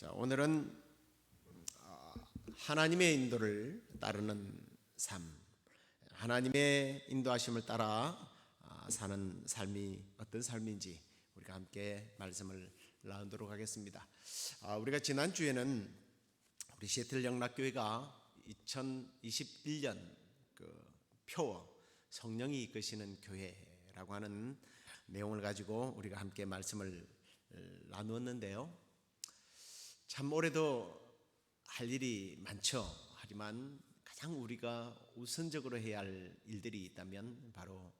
자, 오늘은 하나님의 인도를 따르는 삶, 하나님의 인도하심을 따라 사는 삶이 어떤 삶인지 우리가 함께 말씀을 나누도록 하겠습니다. 우리가 지난주에는 우리 시애틀 영락교회가 2021년 표 성령이 이끄시는 교회라고 하는 내용을 가지고 우리가 함께 말씀을 나누었는데요. 참 올해도 할 일이 많죠. 하지만 가장 우리가 우선적으로 해야 할 일들이 있다면 바로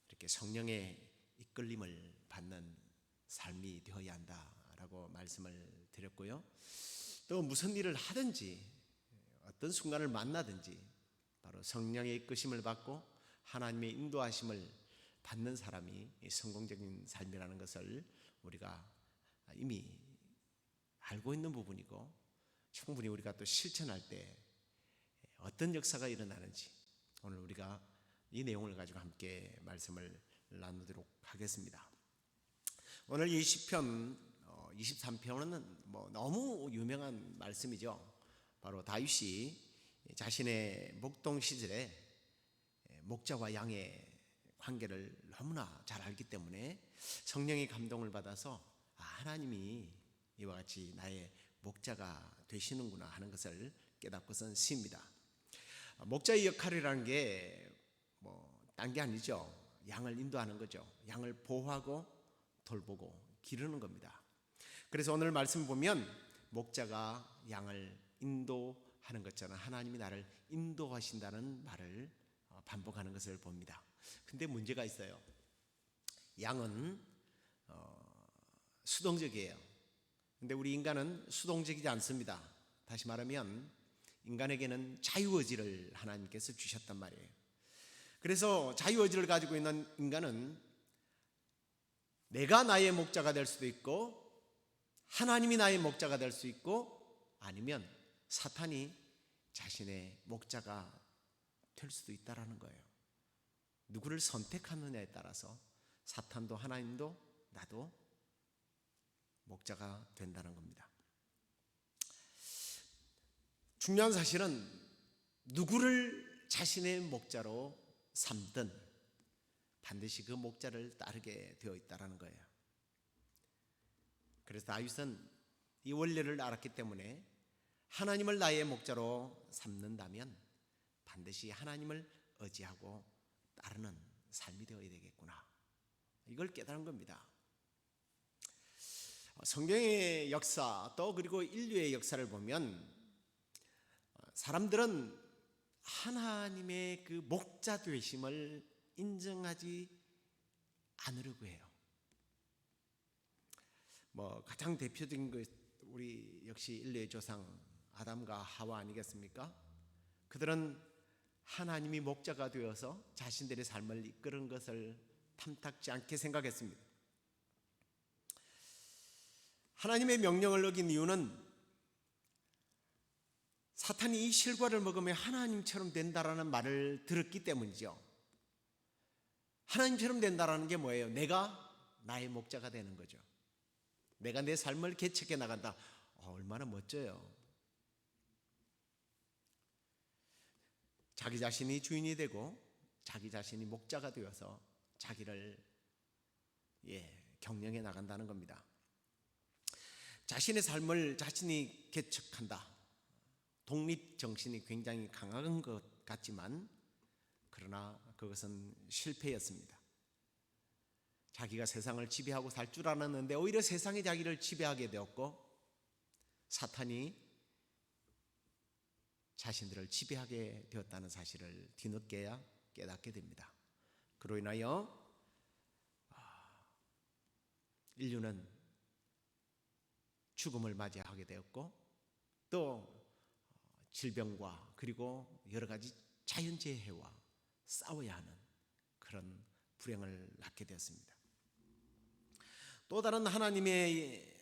이렇게 성령의 이끌림을 받는 삶이 되어야 한다라고 말씀을 드렸고요. 또 무슨 일을 하든지 어떤 순간을 만나든지 바로 성령의 이끄심을 받고 하나님의 인도하심을 받는 사람이 성공적인 삶이라는 것을 우리가 이미 알고 있는 부분이고, 충분히 우리가 또 실천할 때 어떤 역사가 일어나는지 오늘 우리가 이 내용을 가지고 함께 말씀을 나누도록 하겠습니다. 오늘 이 시편 23편은 너무 유명한 말씀이죠. 바로 다윗이 자신의 목동 시절에 목자와 양의 관계를 너무나 잘 알기 때문에 성령의 감동을 받아서 하나님이 이와 같이 나의 목자가 되시는구나 하는 것을 깨닫고선 시입니다. 목자의 역할이라는 게 딴 게 아니죠. 양을 인도하는 거죠. 양을 보호하고 돌보고 기르는 겁니다. 그래서 오늘 말씀 보면 목자가 양을 인도하는 것처럼 하나님이 나를 인도하신다는 말을 반복하는 것을 봅니다. 근데 문제가 있어요. 양은 수동적이에요. 근데 우리 인간은 수동적이지 않습니다. 다시 말하면 인간에게는 자유의지를 하나님께서 주셨단 말이에요. 그래서 자유의지를 가지고 있는 인간은 내가 나의 목자가 될 수도 있고, 하나님이 나의 목자가 될 수 있고, 아니면 사탄이 자신의 목자가 될 수도 있다라는 거예요. 누구를 선택하느냐에 따라서 사탄도 하나님도 나도 목자가 된다는 겁니다. 중요한 사실은 누구를 자신의 목자로 삼든 반드시 그 목자를 따르게 되어 있다는 거예요. 그래서 다윗은 이 원리를 알았기 때문에 하나님을 나의 목자로 삼는다면 반드시 하나님을 의지하고 따르는 삶이 되어야 되겠구나, 이걸 깨달은 겁니다. 성경의 역사 또 그리고 인류의 역사를 보면 사람들은 하나님의 그 목자 되심을 인정하지 않으려고 해요. 가장 대표적인 것, 우리 역시 인류의 조상 아담과 하와 아니겠습니까? 그들은 하나님이 목자가 되어서 자신들의 삶을 이끄는 것을 탐탁지 않게 생각했습니다. 하나님의 명령을 어긴 이유는 사탄이 이 실과를 먹으면 하나님처럼 된다라는 말을 들었기 때문이죠. 하나님처럼 된다라는 게 뭐예요? 내가 나의 목자가 되는 거죠. 내가 내 삶을 개척해 나간다. 얼마나 멋져요. 자기 자신이 주인이 되고 자기 자신이 목자가 되어서 자기를 경영해 나간다는 겁니다. 자신의 삶을 자신이 개척한다. 독립정신이 굉장히 강한 것 같지만 그러나 그것은 실패였습니다. 자기가 세상을 지배하고 살 줄 알았는데 오히려 세상이 자기를 지배하게 되었고, 사탄이 자신들을 지배하게 되었다는 사실을 뒤늦게야 깨닫게 됩니다. 그로 인하여 인류는 죽음을 맞이하게 되었고, 또 질병과 그리고 여러 가지 자연재해와 싸워야 하는 그런 불행을 낳게 되었습니다. 또 다른 하나님의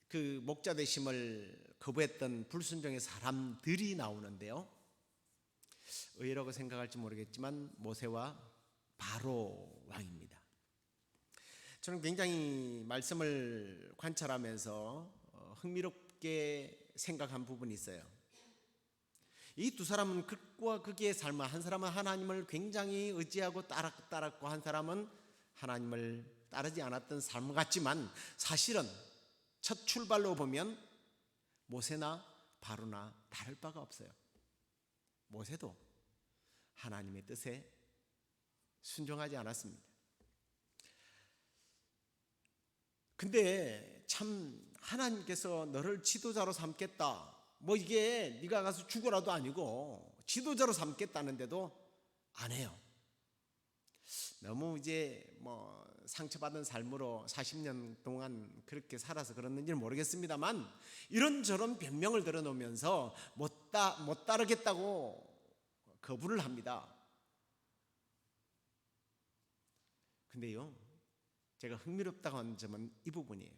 그 목자 되심을 거부했던 불순종의 사람들이 나오는데요, 의외라고 생각할지 모르겠지만 모세와 바로 왕입니다. 저는 굉장히 말씀을 관찰하면서 흥미롭게 생각한 부분이 있어요. 이 두 사람은 극과 극의 삶을, 한 사람은 하나님을 굉장히 의지하고 따랐고 한 사람은 하나님을 따르지 않았던 삶 같지만 사실은 첫 출발로 보면 모세나 바로나 다를 바가 없어요. 모세도 하나님의 뜻에 순종하지 않았습니다. 근데 참 하나님께서 너를 지도자로 삼겠다, 뭐 이게 네가 가서 죽어라도 아니고 지도자로 삼겠다는데도 안 해요. 너무 이제 뭐 상처받은 삶으로 40년 동안 그렇게 살아서 그랬는지는 모르겠습니다만 이런저런 변명을 들어놓으면서 못 따르겠다고 거부를 합니다. 근데요, 제가 흥미롭다고 하는 점은 이 부분이에요.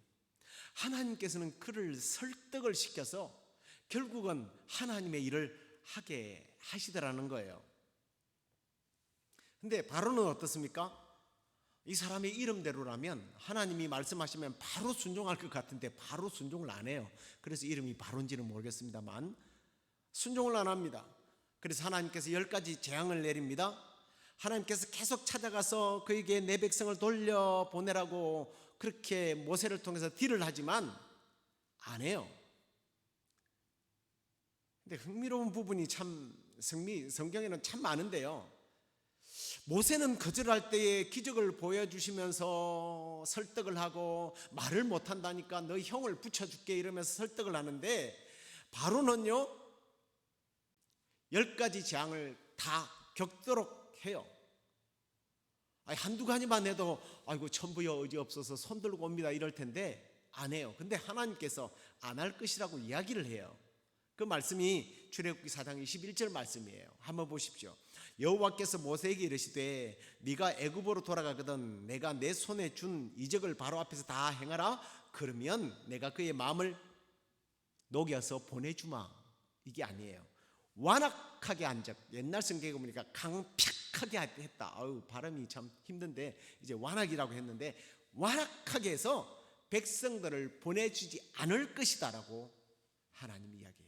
하나님께서는 그를 설득을 시켜서 결국은 하나님의 일을 하게 하시더라는 거예요. 근데 바로는 어떻습니까? 이 사람의 이름대로라면 하나님이 말씀하시면 바로 순종할 것 같은데 바로 순종을 안 해요. 그래서 이름이 바로인지는 모르겠습니다만 순종을 안 합니다. 그래서 하나님께서 10가지 재앙을 내립니다. 하나님께서 계속 찾아가서 그에게 내 백성을 돌려보내라고 그렇게 모세를 통해서 딜을 하지만 안 해요. 근데 흥미로운 부분이 참 성경에는 참 많은데요, 모세는 거절할 때에 기적을 보여주시면서 설득을 하고 말을 못한다니까 너 형을 붙여줄게 이러면서 설득을 하는데 바로는요 10가지 재앙을 다 겪도록 해요. 한두 가지만 해도 아이고 천부여 의지 없어서 손 들고 옵니다 이럴 텐데 안 해요. 근데 하나님께서 안 할 것이라고 이야기를 해요. 그 말씀이 출애굽기 4장 21절 말씀이에요. 한번 보십시오. 여호와께서 모세에게 이르시되 네가 애굽으로 돌아가거든 내가 내 손에 준 이적을 바로 앞에서 다 행하라. 그러면 내가 그의 마음을 녹여서 보내주마. 이게 아니에요. 완악하게 한 적. 옛날 성경에 보니까 강팍하게 했다. 발음이 참 힘든데 이제 완악이라고 했는데 완악하게 해서 백성들을 보내주지 않을 것이다라고 하나님 이야기해요.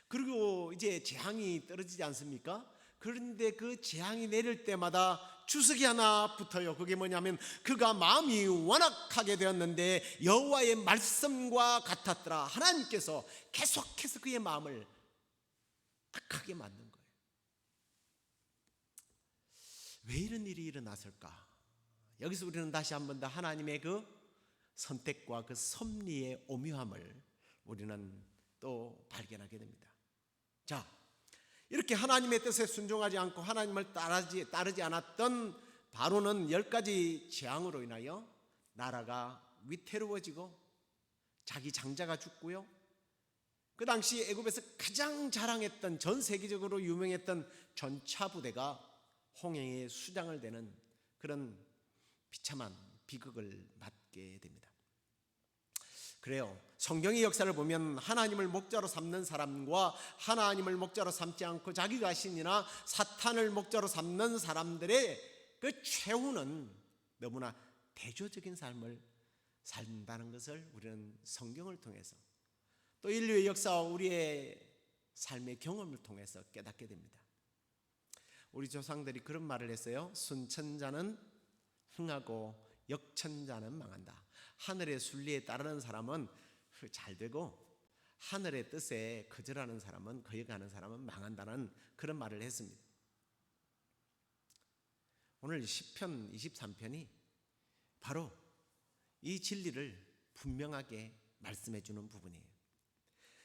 그리고 이제 재앙이 떨어지지 않습니까? 그런데 그 재앙이 내릴 때마다 주석이 하나 붙어요. 그게 뭐냐면 그가 마음이 완악하게 되었는데 여호와의 말씀과 같았더라. 하나님께서 계속해서 그의 마음을 악하게 만든 거예요. 왜 이런 일이 일어났을까? 여기서 우리는 다시 한 번 더 하나님의 그 선택과 그 섭리의 오묘함을 우리는 또 발견하게 됩니다. 자, 이렇게 하나님의 뜻에 순종하지 않고 하나님을 따르지 않았던 바로는 10가지 재앙으로 인하여 나라가 위태로워지고 자기 장자가 죽고요, 그 당시 애굽에서 가장 자랑했던, 전 세계적으로 유명했던 전차 부대가 홍해의 수장을 되는 그런 비참한 비극을 맞게 됩니다. 그래요. 성경의 역사를 보면 하나님을 목자로 삼는 사람과 하나님을 목자로 삼지 않고 자기가 신이나 사탄을 목자로 삼는 사람들의 그 최후는 너무나 대조적인 삶을 산다는 것을 우리는 성경을 통해서 또 인류의 역사와 우리의 삶의 경험을 통해서 깨닫게 됩니다. 우리 조상들이 그런 말을 했어요. 순천자는 흥하고 역천자는 망한다. 하늘의 순리에 따르는 사람은 잘 되고 하늘의 뜻에 거절하는 사람은, 거역하는 사람은 망한다는 그런 말을 했습니다. 오늘 시편 23편이 바로 이 진리를 분명하게 말씀해 주는 부분이에요.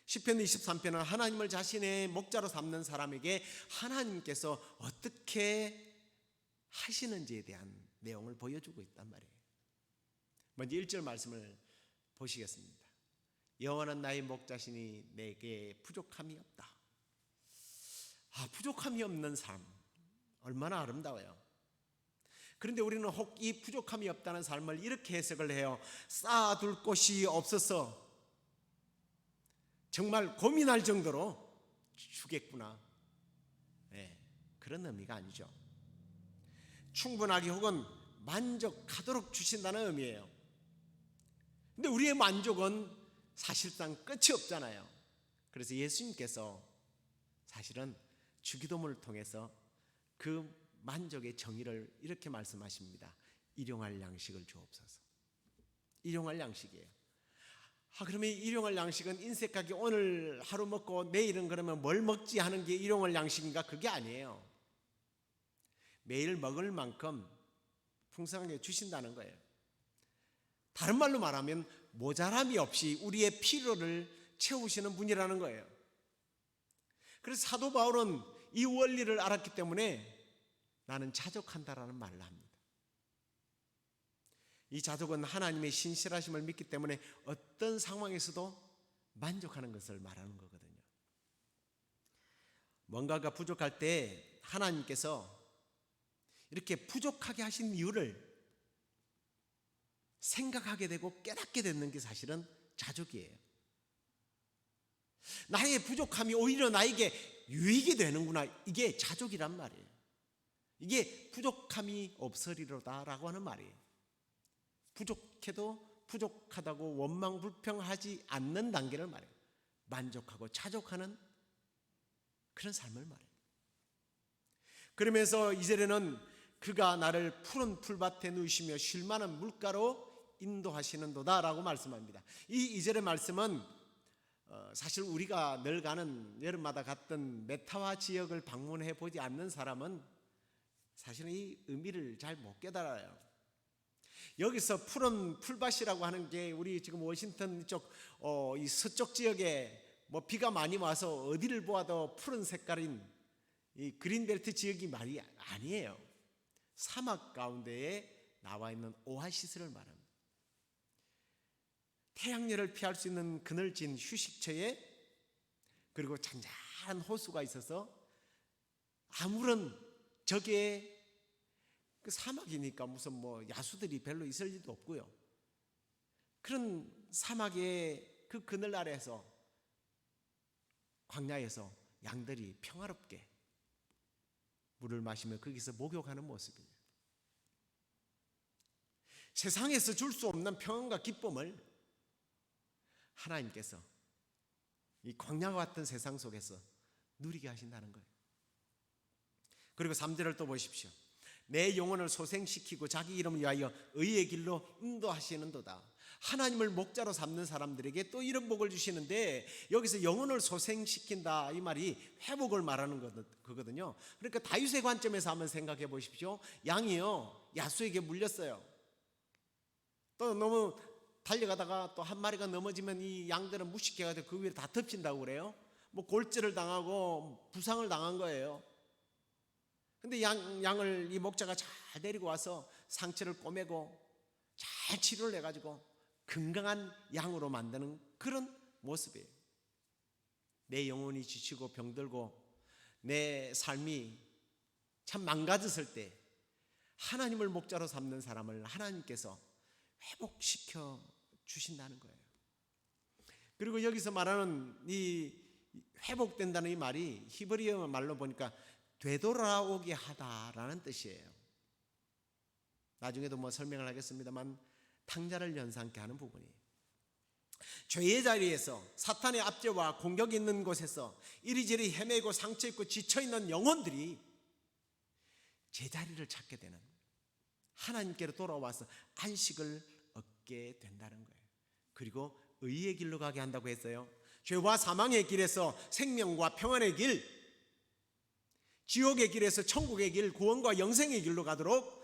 시편 23편은 하나님을 자신의 목자로 삼는 사람에게 하나님께서 어떻게 하시는지에 대한 내용을 보여주고 있단 말이에요. 먼저 1절 말씀을 보시겠습니다. 여호와는 나의 목자시니 내게 부족함이 없다. 부족함이 없는 삶, 얼마나 아름다워요. 그런데 우리는 혹 이 부족함이 없다는 삶을 이렇게 해석을 해요. 쌓아둘 곳이 없어서 정말 고민할 정도로 주겠구나. 그런 의미가 아니죠. 충분하게 혹은 만족하도록 주신다는 의미예요. 근데 우리의 만족은 사실상 끝이 없잖아요. 그래서 예수님께서 사실은 주기도문을 통해서 그 만족의 정의를 이렇게 말씀하십니다. 일용할 양식을 주옵소서. 일용할 양식이에요. 그러면 일용할 양식은 인색하게 오늘 하루 먹고 내일은 그러면 뭘 먹지 하는 게 일용할 양식인가? 그게 아니에요. 매일 먹을 만큼 풍성하게 주신다는 거예요. 다른 말로 말하면 모자람이 없이 우리의 필요를 채우시는 분이라는 거예요. 그래서 사도 바울은 이 원리를 알았기 때문에 나는 자족한다라는 말을 합니다. 이 자족은 하나님의 신실하심을 믿기 때문에 어떤 상황에서도 만족하는 것을 말하는 거거든요. 뭔가가 부족할 때 하나님께서 이렇게 부족하게 하신 이유를 생각하게 되고 깨닫게 되는 게 사실은 자족이에요. 나의 부족함이 오히려 나에게 유익이 되는구나. 이게 자족이란 말이에요. 이게 부족함이 없으리로다라고 하는 말이에요. 부족해도 부족하다고 원망불평하지 않는 단계를 말해요. 만족하고 자족하는 그런 삶을 말해요. 그러면서 2절에는 그가 나를 푸른 풀밭에 누이시며 쉴 만한 물가로 인도하시는도다라고 말씀합니다. 이 2절의 말씀은 사실 우리가 늘 가는 여름마다 갔던 메타와 지역을 방문해 보지 않는 사람은 사실은 이 의미를 잘 못 깨달아요. 여기서 푸른 풀밭이라고 하는 게 우리 지금 워싱턴 쪽 이 서쪽 지역에 뭐 비가 많이 와서 어디를 보아도 푸른 색깔인 이 그린벨트 지역이 말이 아니에요. 사막 가운데에 나와 있는 오아시스를 말합니다. 태양열을 피할 수 있는 그늘진 휴식처에 그리고 잔잔한 호수가 있어서 아무런 적의 그 사막이니까 무슨 뭐 야수들이 별로 있을 일도 없고요. 그런 사막의 그 그늘 아래에서 광야에서 양들이 평화롭게 물을 마시며 거기서 목욕하는 모습이에요. 세상에서 줄 수 없는 평안과 기쁨을 하나님께서 이 광야와 같은 세상 속에서 누리게 하신다는 거예요. 그리고 3절을 또 보십시오. 내 영혼을 소생시키고 자기 이름을 위하여 의의 길로 인도하시는도다. 하나님을 목자로 삼는 사람들에게 또 이런 복을 주시는데 여기서 영혼을 소생시킨다 이 말이 회복을 말하는 거거든요. 그러니까 다윗의 관점에서 한번 생각해 보십시오. 양이요 야수에게 물렸어요. 또 너무 달려가다가 또 한 마리가 넘어지면 이 양들은 무식해가지고 그 위에 다 덮친다고 그래요. 뭐 골절을 당하고 부상을 당한 거예요. 근데 양을 이 목자가 잘 데리고 와서 상처를 꼬매고 잘 치료를 해가지고 건강한 양으로 만드는 그런 모습이에요. 내 영혼이 지치고 병들고 내 삶이 참 망가졌을 때 하나님을 목자로 삼는 사람을 하나님께서 회복시켜 주신다는 거예요. 그리고 여기서 말하는 이 회복된다는 이 말이 히브리어 말로 보니까 되돌아오게 하다라는 뜻이에요. 나중에도 뭐 설명을 하겠습니다만 탕자를 연상케 하는 부분이에요. 죄의 자리에서 사탄의 압제와 공격이 있는 곳에서 이리저리 헤매고 상처 있고 지쳐있는 영혼들이 제자리를 찾게 되는 하나님께로 돌아와서 안식을 얻게 된다는 거예요. 그리고 의의 길로 가게 한다고 했어요. 죄와 사망의 길에서 생명과 평안의 길, 지옥의 길에서 천국의 길, 구원과 영생의 길로 가도록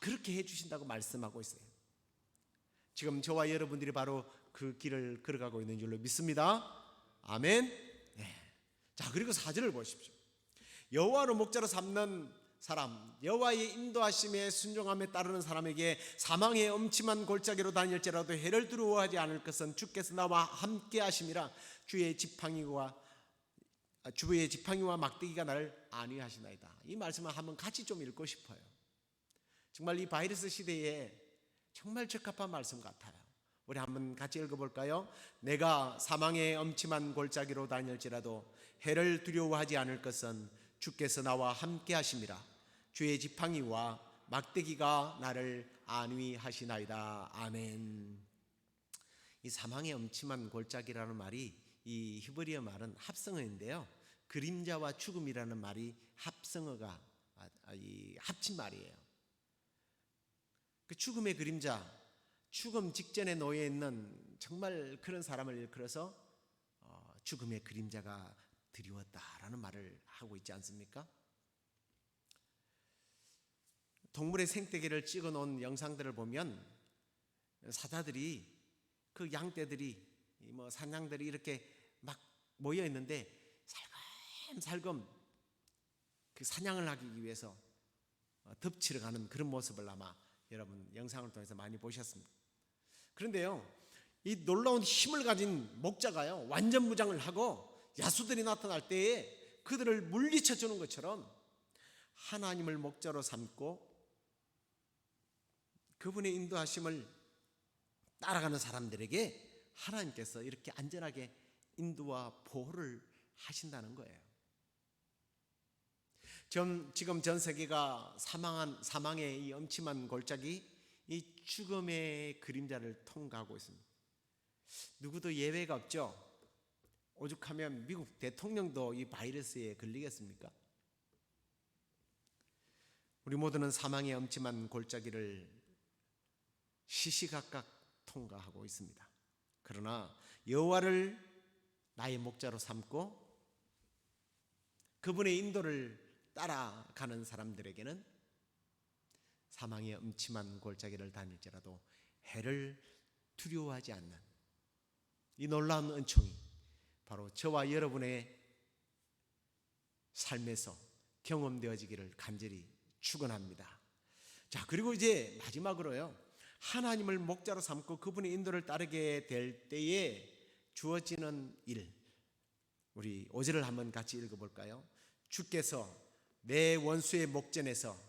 그렇게 해주신다고 말씀하고 있어요. 지금 저와 여러분들이 바로 그 길을 걸어가고 있는 줄로 믿습니다. 아멘. 네. 자, 그리고 4절을 보십시오. 여호와로 목자로 삼는 사람, 여호와의 인도하심에 순종함에 따르는 사람에게 사망의 엄침한 골짜기로 다닐지라도 해를 두려워하지 않을 것은 주께서 나와 함께 하심이라. 주의 지팡이와 막대기가 나를 안위하시나이다. 이 말씀을 한번 같이 좀 읽고 싶어요. 정말 이 바이러스 시대에 정말 적합한 말씀 같아요. 우리 한번 같이 읽어볼까요? 내가 사망의 엄침한 골짜기로 다닐지라도 해를 두려워하지 않을 것은 주께서 나와 함께 하심이라. 주의 지팡이와 막대기가 나를 안위하시나이다. 아멘. 이 사망의 엄침한 골짜기라는 말이 이 히브리어 말은 합성어인데요, 그림자와 죽음이라는 말이 합성어가 합친 말이에요. 그 죽음의 그림자, 죽음 직전에 놓여 있는 정말 그런 사람을 일컬어서 죽음의 그림자가 드리웠다라는 말을 하고 있지 않습니까? 동물의 생태계를 찍어 놓은 영상들을 보면 사자들이, 그 양떼들이, 산양들이 이렇게 막 모여 있는데 살금살금 그 사냥을 하기 위해서 덮치러 가는 그런 모습을 아마 여러분 영상을 통해서 많이 보셨습니다. 그런데요, 이 놀라운 힘을 가진 목자가요, 완전 무장을 하고 야수들이 나타날 때에 그들을 물리쳐 주는 것처럼 하나님을 목자로 삼고 그분의 인도하심을 따라가는 사람들에게 하나님께서 이렇게 안전하게 인도와 보호를 하신다는 거예요. 지금 전 세계가 사망의 이 엄침한 골짜기, 이 죽음의 그림자를 통과하고 있습니다. 누구도 예외가 없죠. 오죽하면 미국 대통령도 이 바이러스에 걸리겠습니까? 우리 모두는 사망의 엄침한 골짜기를 시시각각 통과하고 있습니다. 그러나 여호와를 나의 목자로 삼고 그분의 인도를 따라가는 사람들에게는 사망의 음침한 골짜기를 다닐지라도 해를 두려워하지 않는 이 놀라운 은총이 바로 저와 여러분의 삶에서 경험되어지기를 간절히 축원합니다. 자, 그리고 이제 마지막으로요, 하나님을 목자로 삼고 그분의 인도를 따르게 될 때에 주어지는 일, 우리 5절을 한번 같이 읽어볼까요? 주께서 내 원수의 목전에서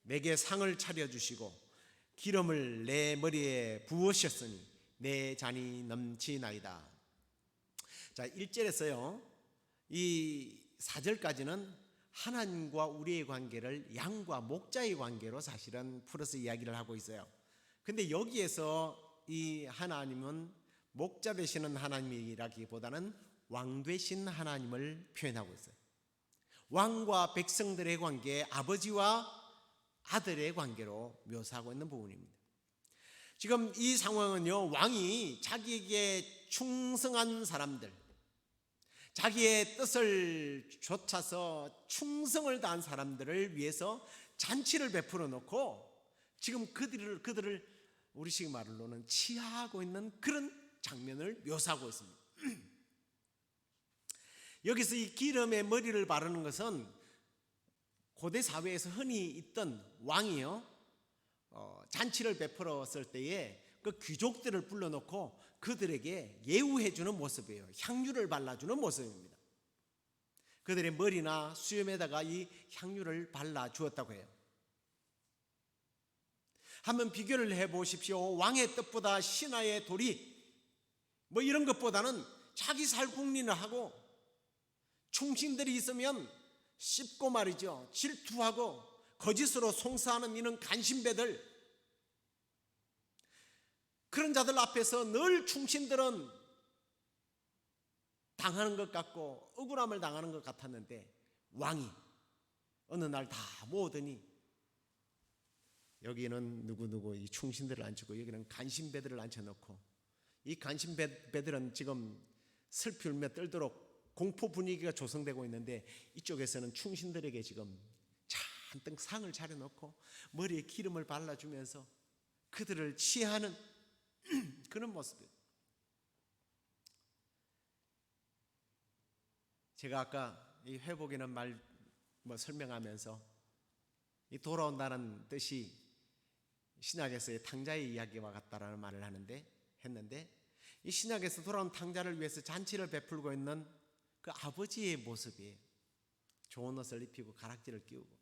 내게 상을 차려주시고 기름을 내 머리에 부으셨으니 내 잔이 넘치나이다. 자, 1절에서요, 이 4절까지는 하나님과 우리의 관계를 양과 목자의 관계로 사실은 풀어서 이야기를 하고 있어요. 근데 여기에서 이 하나님은 목자 되시는 하나님이라기보다는 왕 되신 하나님을 표현하고 있어요. 왕과 백성들의 관계, 아버지와 아들의 관계로 묘사하고 있는 부분입니다. 지금 이 상황은요, 왕이 자기에게 충성한 사람들, 자기의 뜻을 좇아서 충성을 다한 사람들을 위해서 잔치를 베풀어 놓고 지금 그들을 우리식 말로는 치하하고 있는 그런 장면을 묘사하고 있습니다. 여기서 이 기름에 머리를 바르는 것은 고대 사회에서 흔히 있던 왕이요, 잔치를 베풀었을 때에 그 귀족들을 불러놓고 그들에게 예우해주는 모습이에요. 향유를 발라주는 모습입니다. 그들의 머리나 수염에다가 이 향유를 발라주었다고 해요. 한번 비교를 해보십시오. 왕의 뜻보다 신하의 도리, 이런 것보다는 자기 살궁리를 하고 충신들이 있으면 씹고 말이죠, 질투하고 거짓으로 송사하는 이런 간신배들, 그런 자들 앞에서 늘 충신들은 당하는 것 같고 억울함을 당하는 것 같았는데 왕이 어느 날 다 모으더니 여기는 누구누구 이 충신들을 앉히고 여기는 간신배들을 앉혀놓고, 이 간신배들은 지금 슬피 울며 떨도록 공포 분위기가 조성되고 있는데 이쪽에서는 충신들에게 지금 잔뜩 상을 차려놓고 머리에 기름을 발라주면서 그들을 치하하는 그런 모습이에요. 제가 아까 이 회복이라는 말 설명하면서 이 돌아온다는 뜻이 신약에서의 탕자의 이야기와 같다라는 말을 했는데 이 신약에서 돌아온 탕자를 위해서 잔치를 베풀고 있는 그 아버지의 모습이에요. 좋은 옷을 입히고 가락지를 끼우고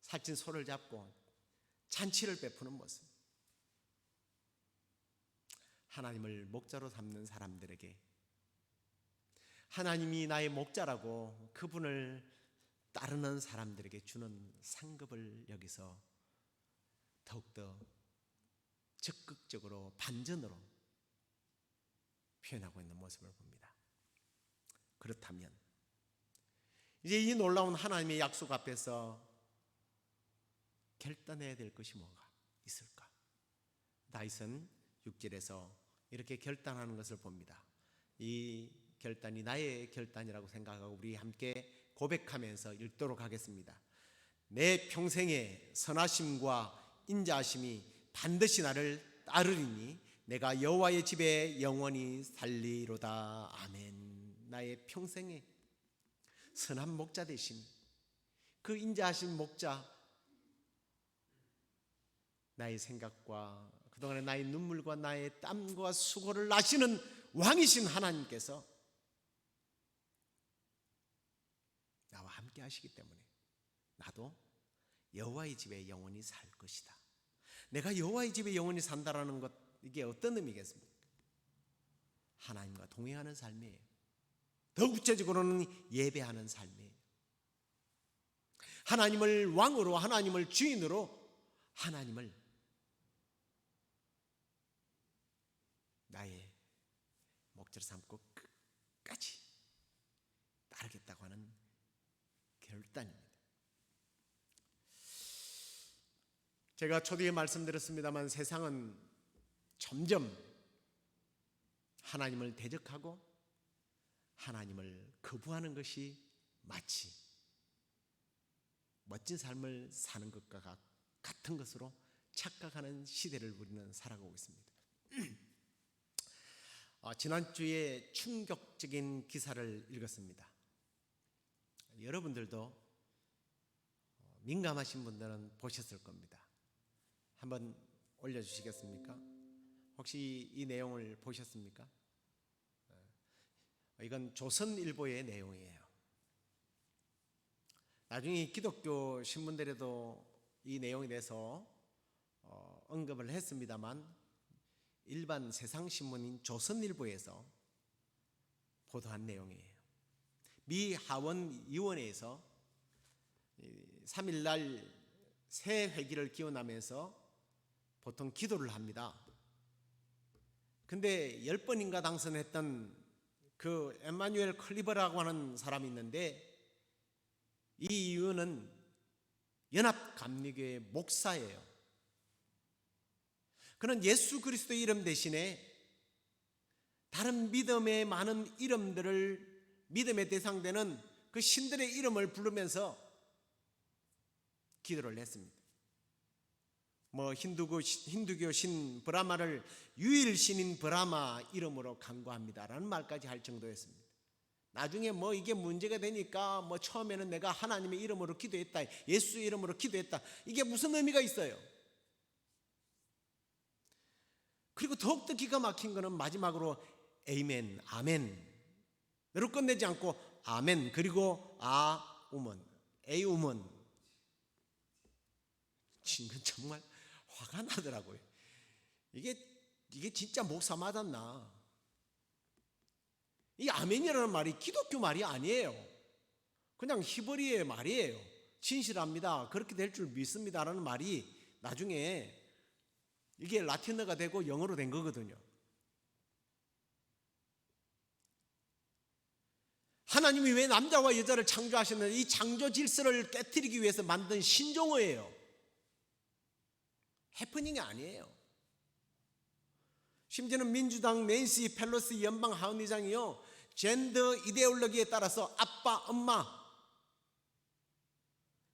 살찐 소를 잡고 잔치를 베푸는 모습. 하나님을 목자로 삼는 사람들에게 하나님이 나의 목자라고 그분을 따르는 사람들에게 주는 상급을 여기서 더욱더 적극적으로 반전으로 표현하고 있는 모습을 봅니다. 그렇다면 이제 이 놀라운 하나님의 약속 앞에서 결단해야 될 것이 뭔가 있을까? 다윗은 6절에서 이렇게 결단하는 것을 봅니다. 이 결단이 나의 결단이라고 생각하고 우리 함께 고백하면서 읽도록 하겠습니다. 내 평생의 선하심과 인자하심이 반드시 나를 따르리니 내가 여호와의 집에 영원히 살리로다. 아멘. 나의 평생의 선한 목자 되심, 그 인자하신 목자, 나의 생각과 그동안의 나의 눈물과 나의 땀과 수고를 아시는 왕이신 하나님께서 나와 함께 하시기 때문에 나도 여호와의 집에 영원히 살 것이다. 내가 여호와의 집에 영원히 산다라는 것, 이게 어떤 의미겠습니까? 하나님과 동행하는 삶이에요. 더 구체적으로는 예배하는 삶이에요. 하나님을 왕으로, 하나님을 주인으로, 하나님을 나의 목자로 삼고 끝까지 따르겠다고 하는 결단입니다. 제가 초기에 말씀드렸습니다만 세상은 점점 하나님을 대적하고 하나님을 거부하는 것이 마치 멋진 삶을 사는 것과 같은 것으로 착각하는 시대를 우리는 살아가고 있습니다. 지난주에 충격적인 기사를 읽었습니다. 여러분들도 민감하신 분들은 보셨을 겁니다. 한번 올려주시겠습니까? 혹시 이 내용을 보셨습니까? 이건 조선일보의 내용이에요. 나중에 기독교 신문들에도 이 내용에 대해서 언급을 했습니다만 일반 세상신문인 조선일보에서 보도한 내용이에요. 미 하원의원회에서 3일날 새 회기를 기원하면서 보통 기도를 합니다. 근데 10번인가 당선했던 그 에마뉴엘 클리버라고 하는 사람이 있는데 이 의원은 연합감리교회 목사예요. 그는 예수 그리스도의 이름 대신에 다른 믿음의 많은 이름들을 믿음의 대상되는 그 신들의 이름을 부르면서 기도를 했습니다. 힌두교 신 브라마를 유일신인 브라마 이름으로 간구합니다라는 말까지 할 정도였습니다. 나중에 이게 문제가 되니까 처음에는 내가 하나님의 이름으로 기도했다, 예수의 이름으로 기도했다, 이게 무슨 의미가 있어요? 그리고 더욱더 기가 막힌 거는 마지막으로 에이멘, 아멘으로 끝내지 않고 아멘 그리고 우먼, 에이우먼. 이건 정말 화가 나더라고요. 이게 진짜 목사 맞았나? 이 아멘이라는 말이 기독교 말이 아니에요. 그냥 히브리어의 말이에요. 진실합니다, 그렇게 될 줄 믿습니다라는 말이 나중에 이게 라틴어가 되고 영어로 된 거거든요. 하나님이 왜 남자와 여자를 창조하셨는지 이 창조 질서를 깨트리기 위해서 만든 신종어예요. 해프닝이 아니에요. 심지어는 민주당 낸시 펠로시 연방 하원의장이요, 젠더 이데올로기에 따라서 아빠, 엄마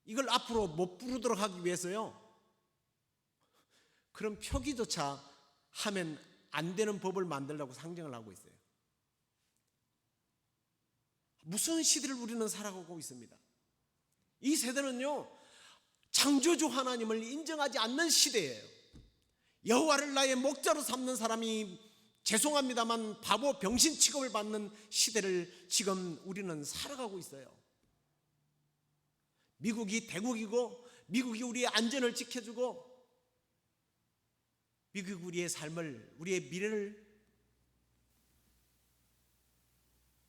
이걸 앞으로 못 부르도록 하기 위해서요, 그런 표기조차 하면 안 되는 법을 만들려고 상정을 하고 있어요. 무슨 시대를 우리는 살아가고 있습니다. 이 세대는요, 창조주 하나님을 인정하지 않는 시대예요. 여호와를 나의 목자로 삼는 사람이 죄송합니다만 바보 병신 취급을 받는 시대를 지금 우리는 살아가고 있어요. 미국이 대국이고 미국이 우리의 안전을 지켜주고 미국이 우리의 삶을, 우리의 미래를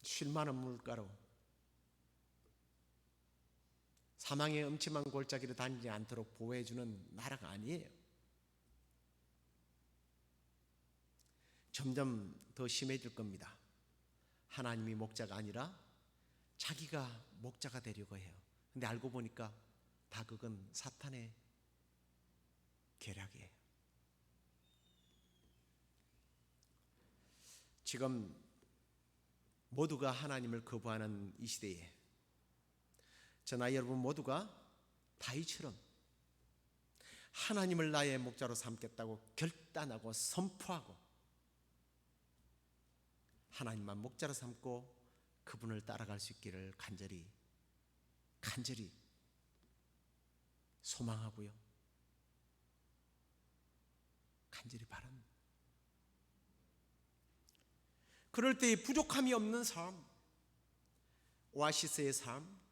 쉴만한 물가로 사망의 음침한 골짜기를 다니지 않도록 보호해주는 나라가 아니에요. 점점 더 심해질 겁니다. 하나님이 목자가 아니라 자기가 목자가 되려고 해요. 근데 알고 보니까 다 그건 사탄의 계략이에요. 지금 모두가 하나님을 거부하는 이 시대에 저나 여러분 모두가 다윗처럼 하나님을 나의 목자로 삼겠다고 결단하고 선포하고 하나님만 목자로 삼고 그분을 따라갈 수 있기를 간절히 소망하고요. 간절히 바랍니다. 그럴 때 부족함이 없는 삶, 오아시스의 삶,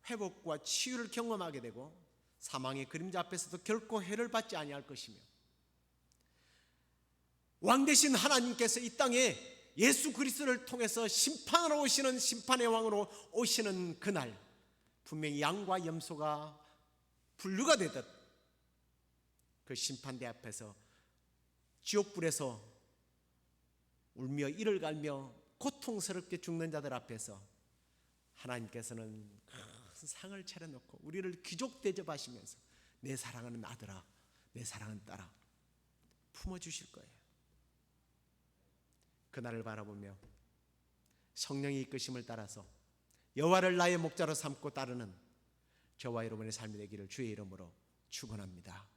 회복과 치유를 경험하게 되고 사망의 그림자 앞에서도 결코 해를 받지 아니할 것이며 왕 되신 하나님께서 이 땅에 예수 그리스도를 통해서 심판하러 오시는 심판의 왕으로 오시는 그날 분명히 양과 염소가 분류가 되듯 그 심판대 앞에서 지옥불에서 울며 이를 갈며 고통스럽게 죽는 자들 앞에서 하나님께서는 큰 상을 차려놓고 우리를 귀족 대접하시면서 내 사랑하는 아들아, 내 사랑하는 딸아 품어주실 거예요. 그날을 바라보며 성령의 이끄심을 따라서 여호와를 나의 목자로 삼고 따르는 저와 여러분의 삶이 되기를 주의 이름으로 축원합니다.